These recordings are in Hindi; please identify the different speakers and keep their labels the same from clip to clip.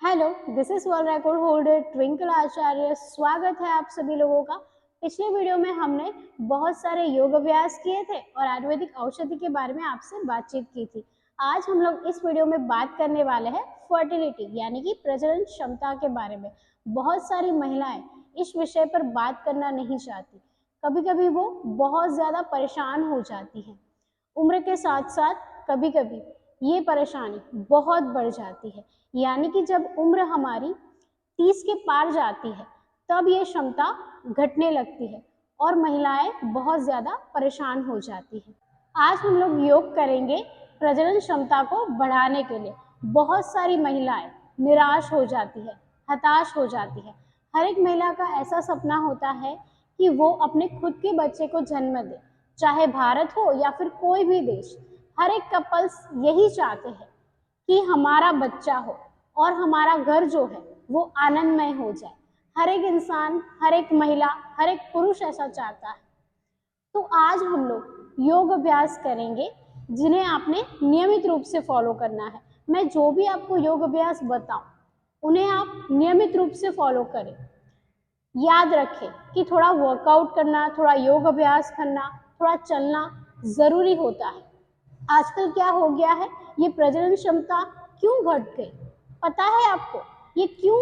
Speaker 1: Hello, this is world record holder Twinkle Acharya. स्वागत है आप सभी लोगों का। पिछले वीडियो में हमने बहुत सारे योग अभ्यास किए थे और आयुर्वेदिक औषधि के बारे में आपसे बातचीत की थी। आज हम लोग इस वीडियो में बात करने वाले हैं फर्टिलिटी यानी कि प्रजनन क्षमता के बारे में। बहुत सारी महिलाएं इस विषय पर बात करना नहीं चाहती। कभी कभी वो बहुत ज़्यादा परेशान हो जाती हैं। उम्र के साथ साथ कभी कभी ये परेशानी बहुत बढ़ जाती है, यानी कि जब उम्र हमारी 30 के पार जाती है तब ये क्षमता घटने लगती है और महिलाएं बहुत ज़्यादा परेशान हो जाती हैं। आज हम लोग योग करेंगे प्रजनन क्षमता को बढ़ाने के लिए। बहुत सारी महिलाएं निराश हो जाती है, हताश हो जाती है। हर एक महिला का ऐसा सपना होता है कि वो अपने खुद के बच्चे को जन्म दे, चाहे भारत हो या फिर कोई भी देश। हर एक कपल्स यही चाहते हैं कि हमारा बच्चा हो और हमारा घर जो है वो आनंदमय हो जाए। हर एक इंसान, हर एक महिला, हर एक पुरुष ऐसा चाहता है। तो आज हम लोग योग अभ्यास करेंगे जिन्हें आपने नियमित रूप से फॉलो करना है। मैं जो भी आपको योग अभ्यास बताऊं उन्हें आप नियमित रूप से फॉलो करें। याद रखें कि थोड़ा वर्कआउट करना, थोड़ा योग अभ्यास करना, थोड़ा चलना जरूरी होता है। आजकल क्या हो गया है, ये प्रजनन क्षमता क्यों घट गई पता है आपको? ये क्यों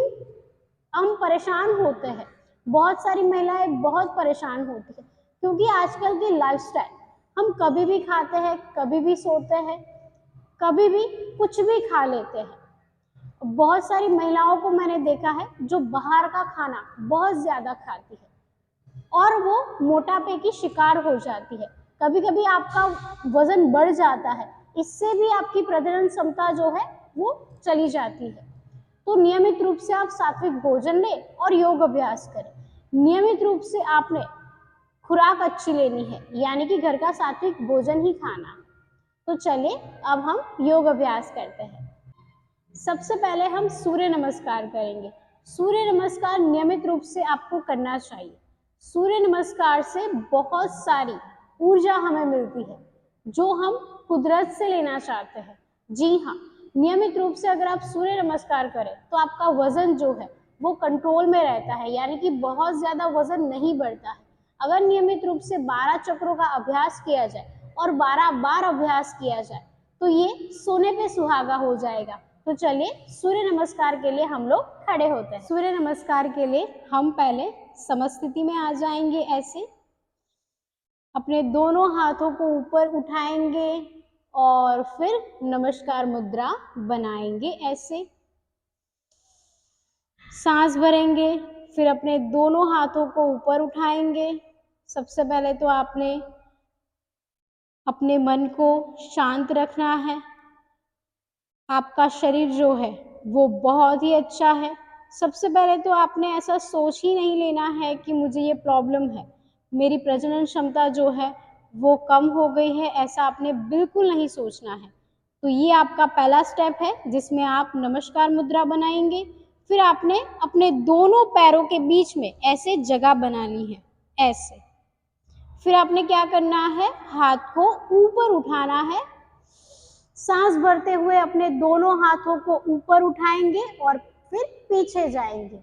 Speaker 1: हम परेशान होते हैं? बहुत सारी महिलाएं बहुत परेशान होती है क्योंकि आजकल की लाइफस्टाइल, हम कभी भी खाते हैं, कभी भी सोते हैं, कभी भी कुछ भी खा लेते हैं। बहुत सारी महिलाओं को मैंने देखा है जो बाहर का खाना बहुत ज्यादा खाती है और वो मोटापे की शिकार हो जाती है। कभी कभी आपका वजन बढ़ जाता है, इससे भी आपकी प्रजनन क्षमता जो है वो चली जाती है। तो नियमित रूप से आप सात्विक भोजन लें और योग अभ्यास करें। नियमित रूप से आपने खुराक अच्छी लेनी है, यानी कि घर का सात्विक भोजन ही खाना। तो चलिए अब हम योग अभ्यास करते हैं। सबसे पहले हम सूर्य नमस्कार करेंगे। सूर्य नमस्कार नियमित रूप से आपको करना चाहिए। सूर्य नमस्कार से बहुत सारी ऊर्जा हमें मिलती है जो हम कुदरत से लेना चाहते हैं। जी हाँ, नियमित रूप से अगर आप सूर्य नमस्कार करें तो आपका वजन जो है वो कंट्रोल में रहता है, यानी कि बहुत ज्यादा वजन नहीं बढ़ता है। अगर नियमित रूप से 12 चक्रों का अभ्यास किया जाए और 12 बार अभ्यास किया जाए तो ये सोने पे सुहागा हो जाएगा। तो चलिए सूर्य नमस्कार के लिए हम लोग खड़े होते हैं। सूर्य नमस्कार के लिए हम पहले समस्थिति में आ जाएंगे। ऐसे अपने दोनों हाथों को ऊपर उठाएंगे और फिर नमस्कार मुद्रा बनाएंगे। ऐसे सांस भरेंगे, फिर अपने दोनों हाथों को ऊपर उठाएंगे। सबसे पहले तो आपने अपने मन को शांत रखना है। आपका शरीर जो है वो बहुत ही अच्छा है। सबसे पहले तो आपने ऐसा सोच ही नहीं लेना है कि मुझे ये प्रॉब्लम है, मेरी प्रजनन क्षमता जो है वो कम हो गई है, ऐसा आपने बिल्कुल नहीं सोचना है। तो ये आपका पहला स्टेप है जिसमें आप नमस्कार मुद्रा बनाएंगे। फिर आपने अपने दोनों पैरों के बीच में ऐसे जगह बना ली है, ऐसे। फिर आपने क्या करना है, हाथ को ऊपर उठाना है। सांस भरते हुए अपने दोनों हाथों को ऊपर उठाएंगे और फिर पीछे जाएंगे।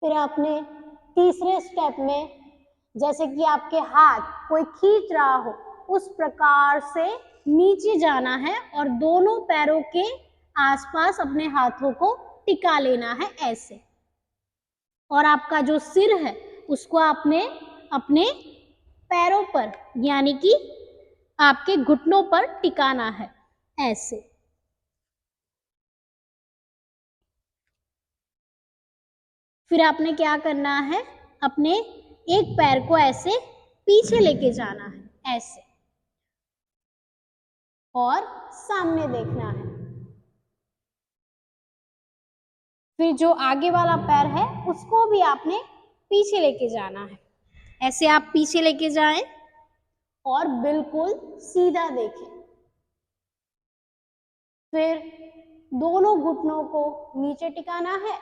Speaker 1: फिर आपने तीसरे स्टेप में, जैसे कि आपके हाथ कोई खींच रहा हो उस प्रकार से नीचे जाना है और दोनों पैरों के आसपास अपने हाथों को टिका लेना है, ऐसे। और आपका जो सिर है उसको आपने अपने पैरों पर यानी कि आपके घुटनों पर टिकाना है, ऐसे। फिर आपने क्या करना है, अपने एक पैर को ऐसे पीछे लेके जाना है, ऐसे, और सामने देखना है। फिर जो आगे वाला पैर है उसको भी आपने पीछे लेके जाना है, ऐसे आप पीछे लेके जाएं और बिल्कुल सीधा देखें। फिर दोनों घुटनों को नीचे टिकाना है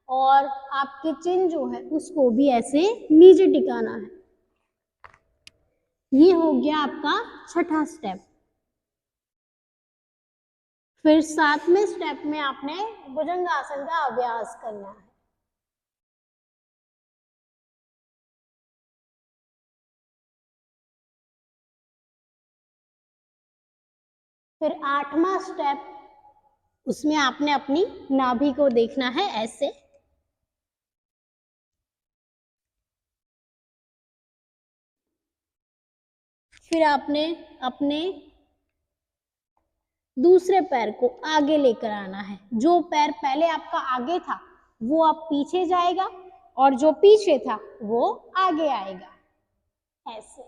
Speaker 1: और आपकी चिन जो है उसको भी ऐसे नीचे टिकाना है। ये हो गया आपका छठा स्टेप। फिर 7वें स्टेप में आपने भुजंगासन का अभ्यास करना है। फिर 8वां स्टेप, उसमें आपने अपनी नाभि को देखना है ऐसे। फिर आपने अपने दूसरे पैर को आगे लेकर आना है। जो पैर पहले आपका आगे था वो अब पीछे जाएगा और जो पीछे था वो आगे आएगा ऐसे।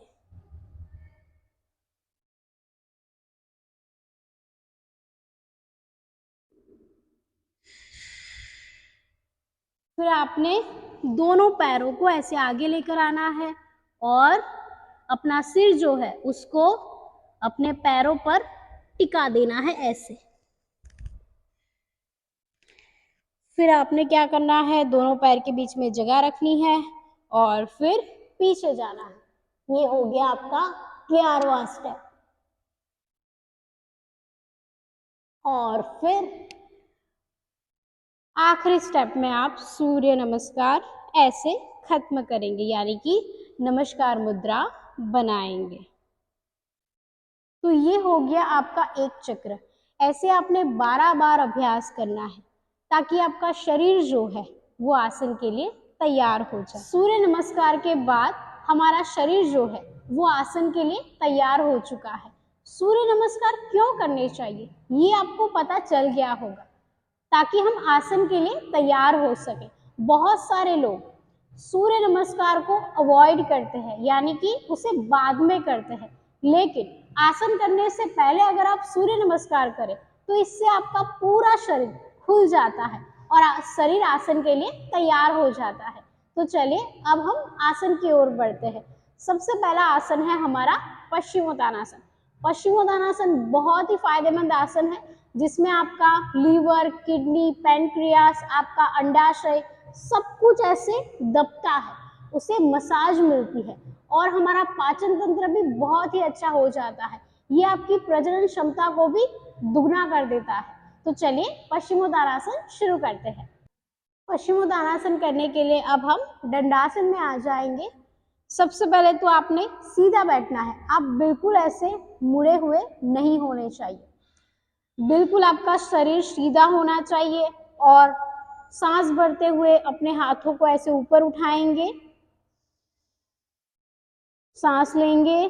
Speaker 1: फिर आपने दोनों पैरों को ऐसे आगे लेकर आना है और अपना सिर जो है उसको अपने पैरों पर टिका देना है ऐसे। फिर आपने क्या करना है, दोनों पैर के बीच में जगह रखनी है और फिर पीछे जाना है। ये हो गया आपका 11वां स्टेप। और फिर आखिरी स्टेप में आप सूर्य नमस्कार ऐसे खत्म करेंगे, यानी कि नमस्कार मुद्रा बनाएंगे। तो ये हो गया आपका एक चक्र। ऐसे आपने 12 बार अभ्यास करना है ताकि आपका शरीर जो है वो आसन के लिए तैयार हो जाए। सूर्य नमस्कार के बाद हमारा शरीर जो है वो आसन के लिए तैयार हो चुका है। सूर्य नमस्कार क्यों करने चाहिए ये आपको पता चल गया होगा, ताकि हम आसन के लिए तैयार हो सके। बहुत सारे लोग सूर्य नमस्कार को अवॉइड करते हैं, यानी कि उसे बाद में करते हैं, लेकिन आसन करने से पहले अगर आप सूर्य नमस्कार करें तो इससे आपका पूरा शरीर खुल जाता है और शरीर आसन के लिए तैयार हो जाता है। तो चलिए अब हम आसन की ओर बढ़ते हैं। सबसे पहला आसन है हमारा पश्चिमोत्तानासन। पश्चिमोत्तानासन बहुत ही फायदेमंद आसन है, जिसमें आपका लीवर, किडनी, पैनक्रियास, आपका अंडाशय सब कुछ ऐसे दबता है, उसे मसाज मिलती है और हमारा पाचन तंत्र भी बहुत ही अच्छा हो जाता है। ये आपकी प्रजनन क्षमता को भी दुगना कर देता है। तो चलिए पश्चिमोत्तानासन शुरू करते हैं। पश्चिमोत्तानासन करने के लिए अब हम दंडासन में आ जाएंगे। सबसे पहले तो आपने सीधा बैठना है, आप बिल्कुल ऐसे मुड़े हुए नहीं होने चाहिए। बिल्कुल आपका शरीर सीधा होना चाहिए और सांस भरते हुए अपने हाथों को ऐसे ऊपर उठाएंगे, सांस लेंगे,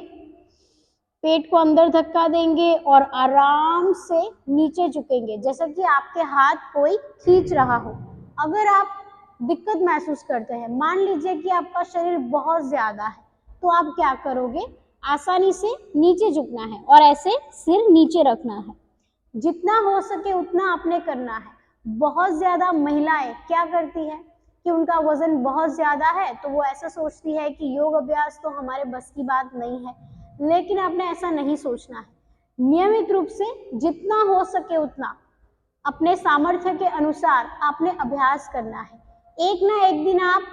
Speaker 1: पेट को अंदर धक्का देंगे और आराम से नीचे झुकेंगे, जैसा कि आपके हाथ कोई खींच रहा हो। अगर आप दिक्कत महसूस करते हैं, मान लीजिए कि आपका शरीर बहुत ज्यादा है, तो आप क्या करोगे, आसानी से नीचे झुकना है और ऐसे सिर नीचे रखना है। जितना हो सके उतना आपने करना है। बहुत ज्यादा महिलाएं क्या करती है कि उनका वजन बहुत ज्यादा है तो वो ऐसा सोचती है कि योग अभ्यास तो हमारे बस की बात नहीं है, लेकिन आपने ऐसा नहीं सोचना है। नियमित रूप से जितना हो सके उतना अपने सामर्थ्य के अनुसार आपने अभ्यास करना है। एक ना एक दिन आप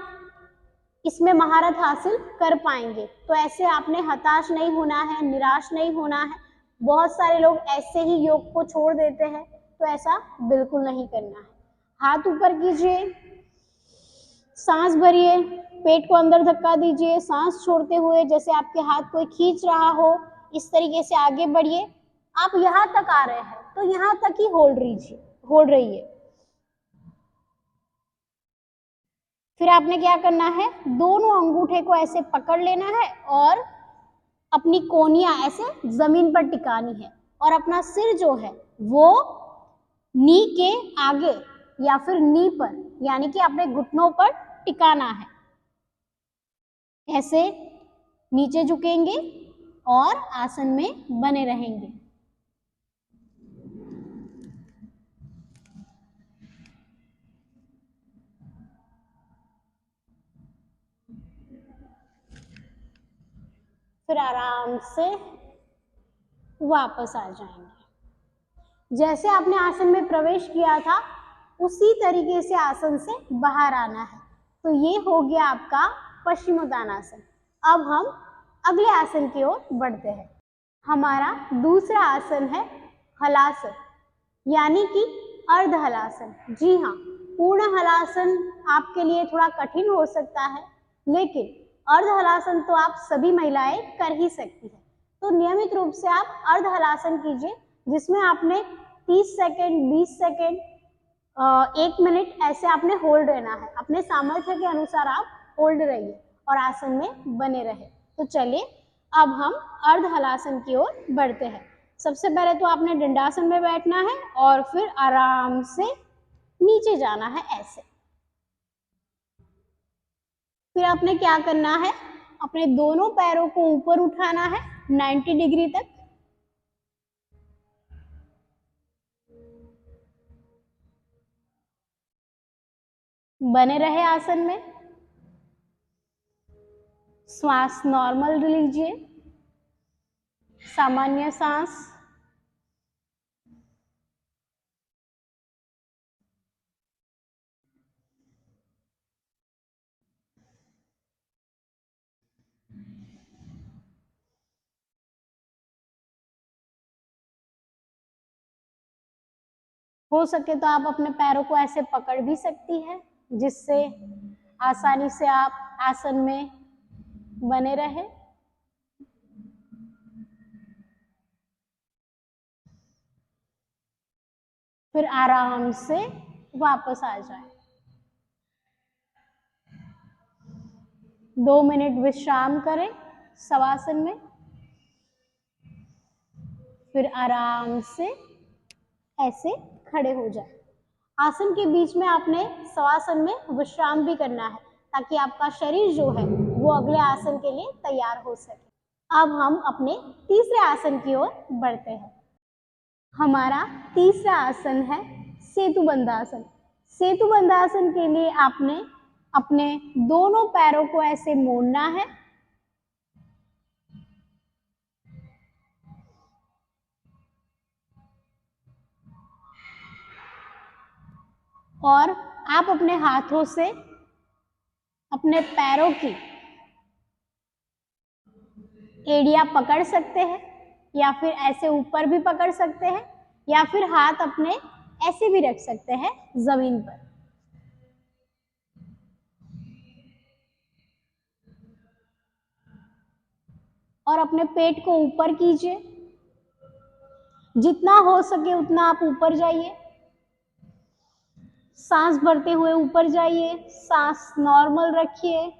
Speaker 1: इसमें महारत हासिल कर पाएंगे। तो ऐसे आपने हताश नहीं होना है, निराश नहीं होना है। बहुत सारे लोग ऐसे ही योग को छोड़ देते हैं, तो ऐसा बिल्कुल नहीं करना है। हाथ ऊपर कीजिए, सांस भरिए, पेट को अंदर धक्का दीजिए, सांस छोड़ते हुए जैसे आपके हाथ कोई खींच रहा हो, इस तरीके से आगे बढ़िए। आप यहाँ तक आ रहे हैं तो यहाँ तक ही होल्ड रहिए। फिर आपने क्या करना है, दोनों अंगूठे को ऐसे पकड़ लेना है और अपनी कोहनियां ऐसे जमीन पर टिकानी है और अपना सिर जो है वो नी के आगे या फिर नी पर, यानी कि अपने घुटनों पर टिकाना है। ऐसे नीचे झुकेंगे और आसन में बने रहेंगे। फिर आराम से वापस आ जाएंगे। जैसे आपने आसन में प्रवेश किया था उसी तरीके से आसन से बाहर आना है। तो ये हो गया आपका पश्चिमोत्तानासन। अब हम अगले आसन की ओर बढ़ते हैं। हमारा दूसरा आसन है हलासन, यानी कि अर्ध हलासन। जी हाँ, पूर्ण हलासन आपके लिए थोड़ा कठिन हो सकता है, लेकिन अर्ध हलासन तो आप सभी महिलाएं कर ही सकती हैं। तो नियमित रूप से आप अर्ध हलासन कीजिए, जिसमें आपने 30 सेकेंड, 20 सेकेंड, 1 मिनट ऐसे आपने होल्ड रहना है। अपने सामर्थ्य के अनुसार आप होल्ड रहिए और आसन में बने रहे। तो चलिए अब हम अर्ध हलासन की ओर बढ़ते हैं। सबसे पहले तो आपने दंडासन में बैठना है और फिर आराम से नीचे जाना है ऐसे। फिर आपने क्या करना है, अपने दोनों पैरों को ऊपर उठाना है 90 डिग्री तक। बने रहे आसन में। श्वास नॉर्मल लीजिए, सामान्य सांस। हो सके तो आप अपने पैरों को ऐसे पकड़ भी सकती है, जिससे आसानी से आप आसन में बने रहे। फिर आराम से वापस आ जाए। 2 मिनट विश्राम करें शवासन में। फिर आराम से ऐसे खड़े हो जाए। आसन के बीच में आपने शवासन में विश्राम भी करना है, ताकि आपका शरीर जो है वो अगले आसन के लिए तैयार हो सके। अब हम अपने तीसरे आसन की ओर बढ़ते हैं। हमारा तीसरा आसन है सेतुबंधासन। सेतुबंधासन के लिए आपने अपने दोनों पैरों को ऐसे मोड़ना है और आप अपने हाथों से अपने पैरों की एड़ियां पकड़ सकते हैं, या फिर ऐसे ऊपर भी पकड़ सकते हैं, या फिर हाथ अपने ऐसे भी रख सकते हैं जमीन पर। और अपने पेट को ऊपर कीजिए, जितना हो सके उतना आप ऊपर जाइए। सांस भरते हुए ऊपर जाइए, सांस नॉर्मल रखिए।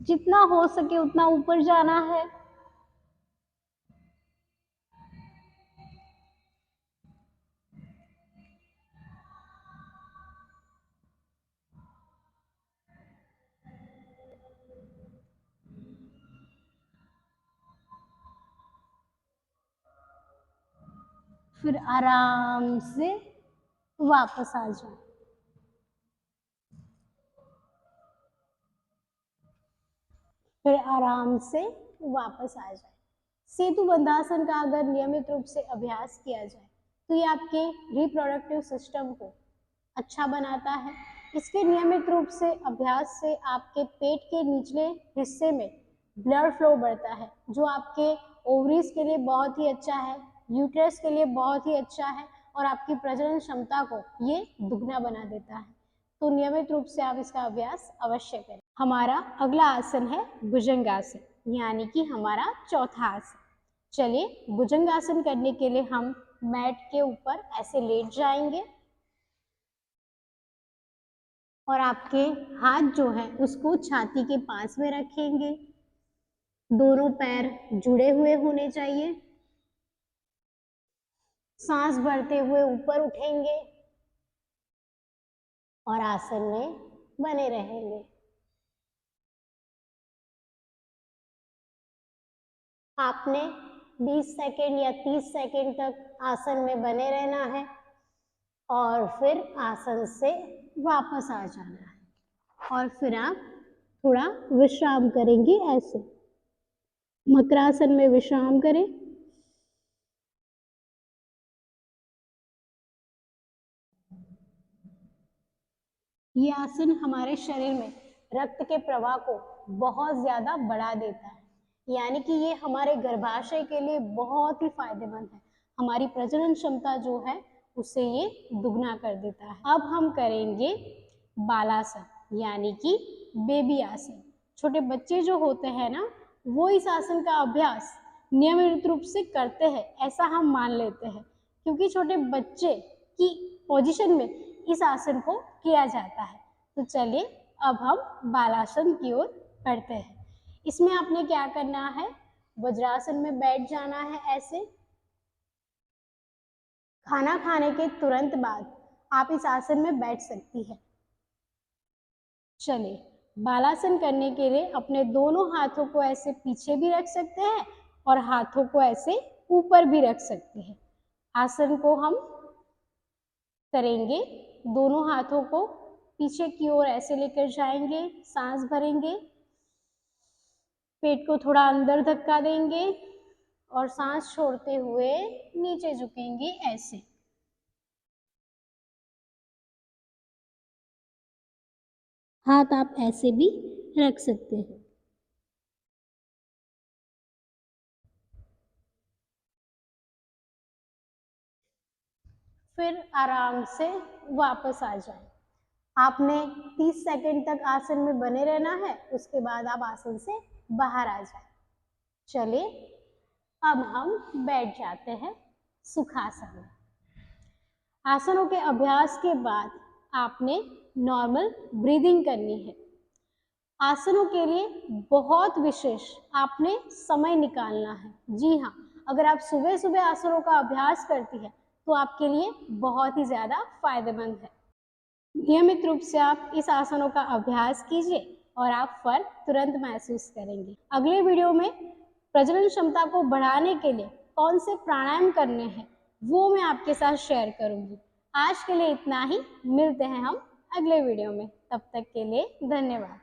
Speaker 1: जितना हो सके उतना ऊपर जाना है। फिर आराम से वापस आ जाए। फिर आराम से वापस आ जाए। सेतुबंधासन का अगर नियमित रूप से अभ्यास किया जाए तो ये आपके रिप्रोडक्टिव सिस्टम को अच्छा बनाता है। इसके नियमित रूप से अभ्यास से आपके पेट के निचले हिस्से में ब्लड फ्लो बढ़ता है, जो आपके ओवरीज के लिए बहुत ही अच्छा है, यूट्रस के लिए बहुत ही अच्छा है और आपकी प्रजनन क्षमता को ये दुगना बना देता है। तो नियमित रूप से आप इसका अभ्यास अवश्य करें। हमारा अगला आसन है भुजंगासन, यानी कि हमारा चौथा आसन। चलिए, भुजंगासन करने के लिए हम मैट के ऊपर ऐसे लेट जाएंगे और आपके हाथ जो है उसको छाती के पास में रखेंगे। दोनों पैर जुड़े हुए होने चाहिए। सांस भरते हुए ऊपर उठेंगे और आसन में बने रहेंगे। आपने 20 सेकेंड या 30 सेकेंड तक आसन में बने रहना है और फिर आसन से वापस आ जाना है और फिर आप थोड़ा विश्राम करेंगे। ऐसे मकरासन में विश्राम करें। ये आसन हमारे शरीर में रक्त के प्रवाह को बहुत ज्यादा बढ़ा देता है, यानी कि ये हमारे गर्भाशय के लिए बहुत ही फायदेमंद है। हमारी प्रजनन क्षमता जो है उसे ये दुगना कर देता है। अब हम करेंगे बालासन, यानी कि बेबी आसन। छोटे बच्चे जो होते हैं ना, वो इस आसन का अभ्यास नियमित रूप से करते हैं, ऐसा हम मान लेते हैं, क्योंकि छोटे बच्चे की पोजीशन में इस आसन को किया जाता है। तो चलिए अब हम बालासन की ओर बढ़ते हैं। इसमें आपने क्या करना है, वज्रासन में बैठ जाना है ऐसे। खाना खाने के तुरंत बाद आप इस आसन में बैठ सकती है। चलिए, बालासन करने के लिए अपने दोनों हाथों को ऐसे पीछे भी रख सकते हैं और हाथों को ऐसे ऊपर भी रख सकते हैं। आसन को हम करेंगे, दोनों हाथों को पीछे की ओर ऐसे लेकर जाएंगे, सांस भरेंगे, पेट को थोड़ा अंदर धक्का देंगे और सांस छोड़ते हुए नीचे झुकेंगे ऐसे। हाथ आप ऐसे भी रख सकते हैं। फिर आराम से वापस आ जाए। आपने 30 सेकंड तक आसन में बने रहना है, उसके बाद आप आसन से बाहर आ जाए। चलिए अब हम बैठ जाते हैं सुखासन में। आसनों के अभ्यास के बाद आपने नॉर्मल ब्रीदिंग करनी है। आसनों के लिए बहुत विशेष आपने समय निकालना है। जी हाँ, अगर आप सुबह सुबह आसनों का अभ्यास करती है तो आपके लिए बहुत ही ज्यादा फायदेमंद है। नियमित रूप से आप इस आसनों का अभ्यास कीजिए और आप फर्क तुरंत महसूस करेंगे। अगले वीडियो में प्रजनन क्षमता को बढ़ाने के लिए कौन से प्राणायाम करने हैं वो मैं आपके साथ शेयर करूंगी। आज के लिए इतना ही, मिलते हैं हम अगले वीडियो में। तब तक के लिए धन्यवाद।